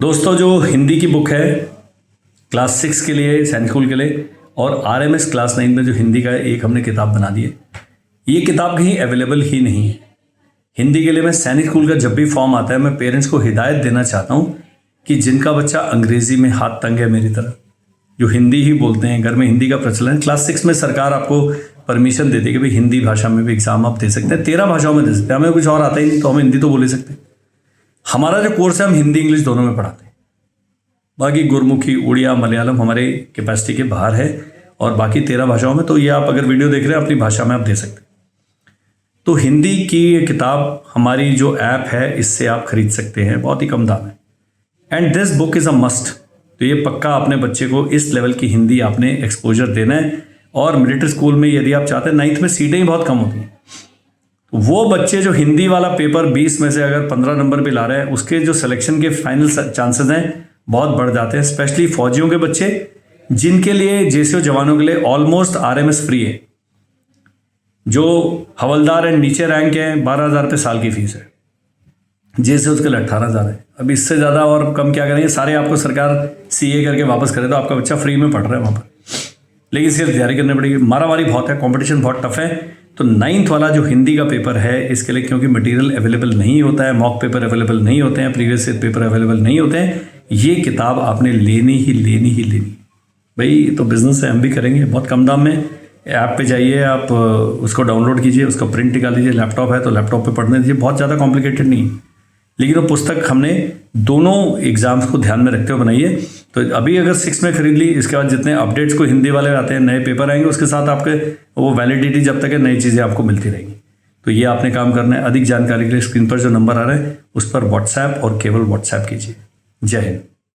दोस्तों, जो हिंदी की बुक है क्लास 6 के लिए, सैनिक स्कूल के लिए, और आरएमएस क्लास 9 में जो हिंदी का एक हमने किताब बना दी है, ये किताब कहीं अवेलेबल ही नहीं है। हिंदी के लिए मैं सैनिक स्कूल का जब भी फॉर्म आता है, मैं पेरेंट्स को हिदायत देना चाहता हूँ कि जिनका बच्चा अंग्रेजी में हाथ तंग है मेरी तरह, जो हिंदी ही बोलते हैं, घर में हिंदी का प्रचलन है, क्लास 6 में सरकार आपको परमिशन देती है कि भाई हिंदी भाषा में भी एग्जाम आप दे सकते हैं, 13 भाषाओं में दे सकते हैं। हमें कुछ और आता ही नहीं तो हम हिंदी तो बोल ही सकते हैं। हमारा जो कोर्स है हम हिंदी इंग्लिश दोनों में पढ़ाते हैं। बाकी गुरमुखी, उड़िया, मलयालम हमारे कैपेसिटी के बाहर है, और बाकी 13 भाषाओं में। तो ये आप अगर वीडियो देख रहे हैं अपनी भाषा में आप दे सकते हैं। तो हिंदी की ये किताब हमारी जो ऐप है इससे आप खरीद सकते हैं, बहुत ही कम दाम है। And this book is a must. तो ये पक्का अपने बच्चे को इस लेवल की हिंदी आपने एक्सपोजर देना है। और मिलिट्री स्कूल में यदि आप चाहते हैं, 9th में सीटें ही बहुत कम होती हैं, तो वो बच्चे जो हिंदी वाला पेपर 20 में से अगर 15 नंबर भी ला रहे हैं, उसके जो सिलेक्शन के फाइनल चांसेस हैं बहुत बढ़ जाते हैं। स्पेशली फौजियों के बच्चे, जिनके लिए जेसीओ जवानों के लिए ऑलमोस्ट आरएमएस फ्री है। जो हवलदार एंड नीचे रैंक है 12,000 रुपये साल की फीस है, जेसीओ उसके लिए 18,000 है। अब इससे ज़्यादा और कम क्या करेंगे, सारे आपको सरकार सीए करके वापस करे तो आपका बच्चा फ्री में पढ़ रहा है वहाँ पर। लेकिन इसकी तैयारी करनी पड़ेगी, मारामारी बहुत है, कंपटीशन बहुत टफ है। तो 9th वाला जो हिंदी का पेपर है इसके लिए, क्योंकि मटेरियल अवेलेबल नहीं होता है, मॉक पेपर अवेलेबल नहीं होते हैं, प्रीवियस ईयर पेपर अवेलेबल नहीं होते हैं, ये किताब आपने लेनी। भाई तो बिजनेस है, हम भी करेंगे बहुत कम दाम में। ऐप पे जाइए, आप उसको डाउनलोड कीजिए, उसका प्रिंट निकाल लीजिए। लैपटॉप है तो लैपटॉप पे पढ़ने दीजिए, बहुत ज़्यादा कॉम्प्लिकेटेड नहीं है। लेकिन वो पुस्तक हमने दोनों एग्जाम्स को ध्यान में रखते हुए बनाई है। तो अभी अगर 6 में खरीद ली, इसके बाद जितने अपडेट्स को हिंदी वाले आते हैं, नए पेपर आएंगे, उसके साथ आपके वो वैलिडिटी जब तक है, नई चीज़ें आपको मिलती रहेंगी। तो ये आपने काम करना है। अधिक जानकारी के लिए स्क्रीन पर जो नंबर आ रहा है उस पर व्हाट्सएप और केवल व्हाट्सएप कीजिए। जय हिंद।